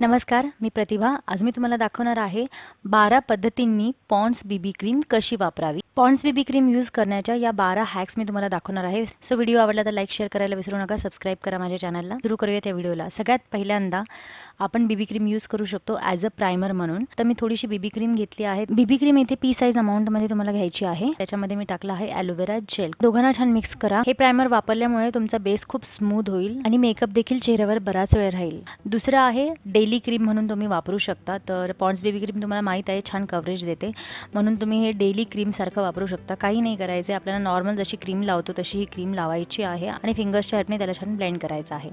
नमस्कार, मी प्रतिभा. आज मी तुम्हाला दाखवणार आहे 12 पद्धतींनी पॉन्ड्स बीबी क्रीम कशी वापरावी. पॉन्ड्स बीबी क्रीम यूज करण्याच्या या 12 हॅक्स मी तुम्हाला दाखवणार आहे. सो व्हिडिओ आवडला तर लाईक शेअर करायला विसरू नका. सबस्क्राइब करा माझ्या चॅनलला. सुरू करूया त्या व्हिडिओला. सगळ्यात पहिल्यांदा आपण बीबी क्रीम यूज करू शकतो ॲज अ प्रायमर म्हणून. तर मी थोडीशी बीबी क्रीम घेतली आहे. बीबी क्रीम इथे पी साइज अमाउंट मध्ये तुम्हाला घ्यायची आहे. त्याच्यामध्ये मी टाकला आहे ॲलोवेरा जेल. दोघांना छान मिक्स करा. हे प्रायमर वापरल्यामुळे तुमचा बेस खूप स्मूथ होईल आणि मेकअप देखील चेहऱ्यावर बराच वेळ राहील. दुसरं आहे डेली क्रीम म्हणून तुम्ही वापरू शकता. तर पॉन्ड्स बेबी क्रीम तुम्हाला माहित आहे छान कव्हरेज देते, म्हणून तुम्ही हे डेली क्रीम सारखं वापरू शकता. काही नाही करायचे, आपल्याला नॉर्मल जशी क्रीम लावतो तशी ही क्रीम लावायची आहे आणि फिंगर्सच्या हेल्पने त्याला छान ब्लेंड करायचं आहे.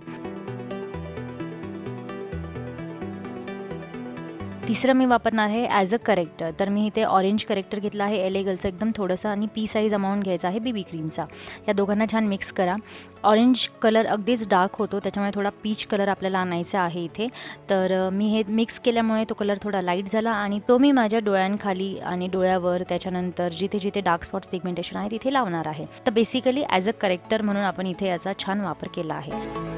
तिसरं मी वापरणार आहे ॲज अ करेक्टर. तर मी इथे ऑरेंज करेक्टर घेतला आहे एलेगलचं एकदम थोडंसं आणि पी साइज अमाऊंट घ्यायचा आहे बीबी क्रीमचा. या दोघांना छान मिक्स करा. ऑरेंज कलर अगदीच डार्क होतो, त्याच्यामुळे थोडा पीच कलर आपल्याला आणायचा आहे इथे. तर मी हे मिक्स केल्यामुळे तो कलर थोडा लाईट झाला आणि तो मी माझ्या डोळ्यांखाली आणि डोळ्यावर त्याच्यानंतर जिथे जिथे डार्क स्पॉट पिगमेंटेशन आहे तिथे लावणार आहे. तर बेसिकली ॲज अ करेक्टर म्हणून आपण इथे याचा छान वापर केला आहे.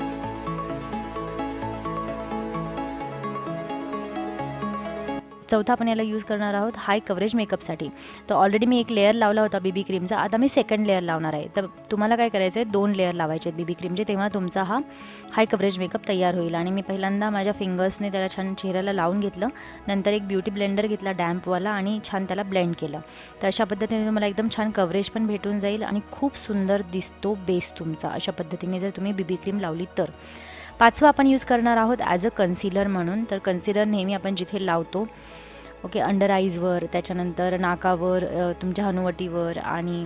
चौथा आपण याला यूज करणार आहोत हाय कव्हरेज मेकअपसाठी. तर ऑलरेडी मी एक लेअर लावला होता बीबी क्रीमचा. आता मी सेकंड लेअर लावणार आहे. तर तुम्हाला काय करायचं आहे, 2 लेअर लावायचे आहेत बीबी क्रीमचे, तेव्हा तुमचा हा हाय कव्हरेज मेकअप तयार होईल. आणि मी पहिल्यांदा माझ्या फिंगर्सने त्याला छान चेहऱ्याला लावून घेतलं. नंतर एक ब्युटी ब्लेंडर घेतला डॅम्पवाला आणि छान त्याला ब्लेंड केलं. तर अशा पद्धतीने तुम्हाला एकदम छान कव्हरेज पण भेटून जाईल आणि खूप सुंदर दिसतो बेस तुमचा अशा पद्धतीने जर तुम्ही बीबी क्रीम लावली तर. पाचवा आपण यूज करणार आहोत ॲज अ कन्सिलर म्हणून. तर कन्सिलर नेहमी आपण जिथे लावतो ओके अंडर आईजवर, त्याच्यानंतर नाकावर, तुमच्या हनुवटीवर आणि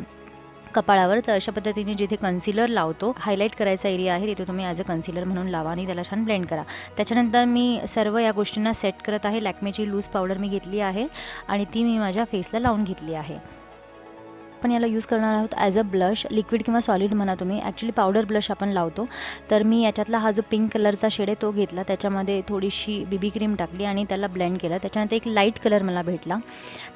कपाळावर. तर अशा पद्धतीने जिथे कन्सिलर लावतो, हायलाईट करायचा एरिया आहे तिथे तुम्ही ॲज अ कन्सिलर म्हणून लावा आणि त्याला छान ब्लेंड करा. त्याच्यानंतर मी सर्व या गोष्टींना सेट करत आहे. लॅक्मेची लूज पावडर मी घेतली आहे आणि ती मी माझ्या फेसला लावून घेतली आहे. आपण याला यूज करणार आहोत ॲज अ ब्लश, लिक्विड किंवा सॉलिड म्हणा तुम्ही. ॲक्च्युली पावडर ब्लश आपण लावतो. तर मी याच्यातला हा जो पिंक कलरचा शेड आहे तो घेतला, त्याच्यामध्ये थोडीशी बीबी क्रीम टाकली आणि त्याला ब्लेंड केलं. त्याच्यानंतर एक लाईट कलर मला भेटला.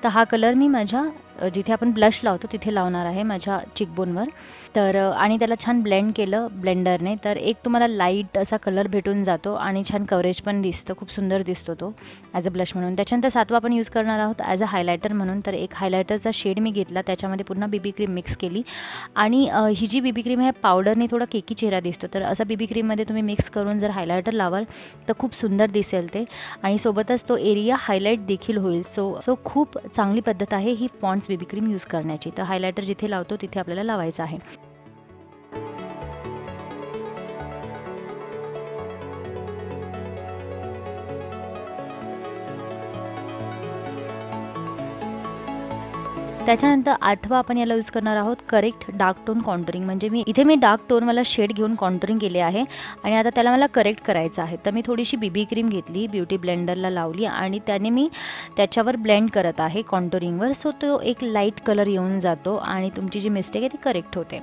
तर हा कलर मी माझ्या जिथे आपण ब्लश लावतो तिथे लावणार आहे माझ्या चिकबोनवर. तर आणि त्याला छान ब्लेंड केलं ब्लेंडरने. तर एक तुम्हाला लाईट असा कलर भेटून जातो आणि छान कव्हरेज पण दिसतं, खूप सुंदर दिसतो तो ॲज अ ब्लश म्हणून. त्याच्यानंतर सातवा आपण यूज करणार आहोत ॲज अ हायलायटर म्हणून. तर एक हायलायटरचा शेड मी घेतला, त्याच्यामध्ये पुन्हा बीबी क्रीम मिक्स केली आणि ही जी बीबी क्रीम आहे पावडरने थोडा केकी चेहरा दिसतो. तर असं बीबी क्रीममध्ये तुम्ही मिक्स करून जर हायलायटर लावाल तर खूप सुंदर दिसेल ते आणि सोबतच तो एरिया हायलाईट देखील होईल. सो खूप चांगली पद्धत आहे ही पॉन्ड्स बीबी क्रीम यूज करण्याची. तर हायलायटर जिथे लावतो तिथे आपल्याला लावायचं आहे. त्याच्यानंतर आठवा आपण याला यूज करणार आहोत करेक्ट डार्क टोन कॉन्टुरिंग. म्हणजे मी डार्क टोनवाला शेड घेऊन कॉन्टुरिंग केले आहे आणि आता त्याला मला करेक्ट करायचं आहे. तर मी थोडीशी बीबी क्रीम घेतली, ब्युटी ब्लेंडरला लावली आणि त्याने मी त्याच्यावर ब्लेंड करत आहे कॉन्टुरिंगवर. सो तो एक लाईट कलर येऊन जातो आणि तुमची जी मिस्टेक आहे ती करेक्ट होते.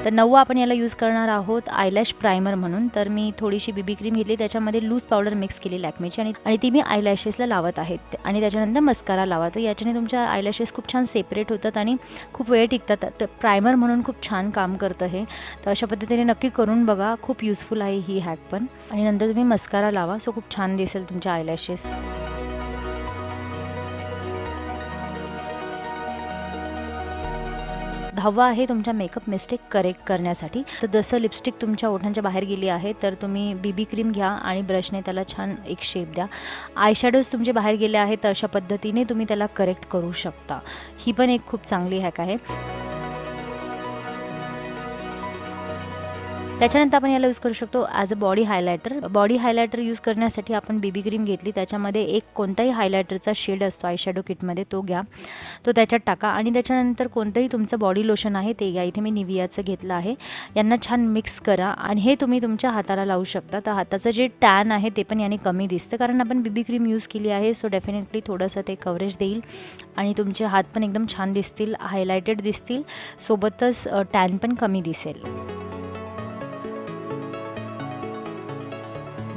तर 9वा आपण याला यूज करणार आहोत आयलॅश प्रायमर म्हणून. तर मी थोडीशी बीबी क्रीम घेतली, त्याच्यामध्ये लूज पावडर मिक्स केली लॅक्मेची आणि ती मी आयलॅशेसला लावत आहे आणि त्याच्यानंतर मस्कारा लावा. तर याच्याने तुमच्या आयलॅशेस खूप छान सेपरेट होतात आणि खूप वेळ टिकतात. तर प्रायमर म्हणून खूप छान काम करतं हे. तर अशा पद्धतीने नक्की करून बघा, खूप युजफुल आहे ही हॅक पण. आणि नंतर तुम्ही मस्कारा लावा, सो खूप छान दिसेल तुमच्या आयलॅशेस. 10वा आहे तुमच्या मेकअप मिस्टेक करेक्ट करण्यासाठी. तर जसं लिपस्टिक तुमच्या ओठांच्या बाहेर गेली आहे तर तुम्ही बीबी क्रीम घ्या आणि ब्रशने त्याला छान एक शेप द्या. आयशॅडोज तुमचे बाहेर गेले आहेत तर अशा पद्धतीने तुम्ही त्याला करेक्ट करू शकता. ही पण एक खूप चांगली हॅक आहे. त्याच्यानंतर आपण याला यूज करू शकतो as a body highlighter. Body highlighter use करण्यासाठी आपण बीबी क्रीम घेतली, त्याच्यामध्ये एक कोणताही हायलायटरचा शेड असतो आयशॅडो किटमध्ये तो घ्या, तो त्याच्यात टाका आणि त्याच्यानंतर कोणतंही तुमचं बॉडी लोशन आहे ते घ्या. इथे मी निव्हियाचं घेतलं आहे. यांना छान मिक्स करा आणि हे तुम्ही तुमच्या हाताला लावू शकता. तर हाताचं जे टॅन आहे ते पण याने कमी दिसतं, कारण आपण बीबी क्रीम यूज केली आहे. सो डेफिनेटली थोडंसं ते कव्हरेज देईल आणि तुमचे हात पण एकदम छान दिसतील, हायलायटेड दिसतील, सोबतच टॅन पण कमी दिसेल.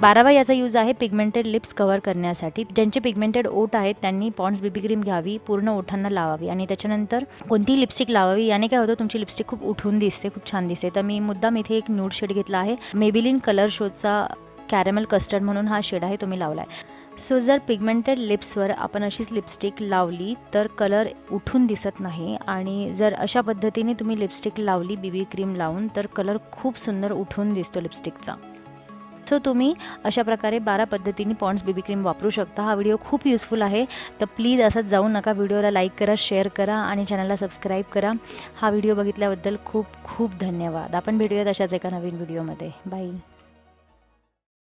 12वा याचा यूज आहे पिगमेंटेड लिप्स कव्हर करण्यासाठी. ज्यांचे पिगमेंटेड ओठ आहेत त्यांनी पॉन्ड्स बेबी क्रीम घ्यावी, पूर्ण ओठांना लावावी आणि त्याच्यानंतर कोणती लिपस्टिक लावावी. याने काय होतं, तुमची लिपस्टिक खूप उठून दिसते, खूप छान दिसते. तर मी मुद्दाम इथे एक न्यूड शेड घेतला आहे. मेबेलिन कलर शोचा कॅरेमल कस्टर्ड म्हणून हा शेड आहे, तो मी लावला आहे. सो जर पिगमेंटेड लिप्सवर आपण अशीच लिपस्टिक लावली तर कलर उठून दिसत नाही आणि जर अशा पद्धतीने तुम्ही लिपस्टिक लावली बेबी क्रीम लावून तर कलर खूप सुंदर उठून दिसतो लिपस्टिकचा. सो तुम्ही अशा प्रकारे 12 पद्धतीने पॉन्ड्स बेबी क्रीम वापरू शकता. हा व्हिडिओ खूप युजफुल आहे, तर प्लीज असंच जाऊ नका. व्हिडिओला लाईक करा, शेअर करा आणि चॅनलला सबस्क्राईब करा. हा व्हिडिओ बघितल्याबद्दल खूप खूप धन्यवाद. आपण भेटूयात अशाच एका नवीन व्हिडिओमध्ये. बाय.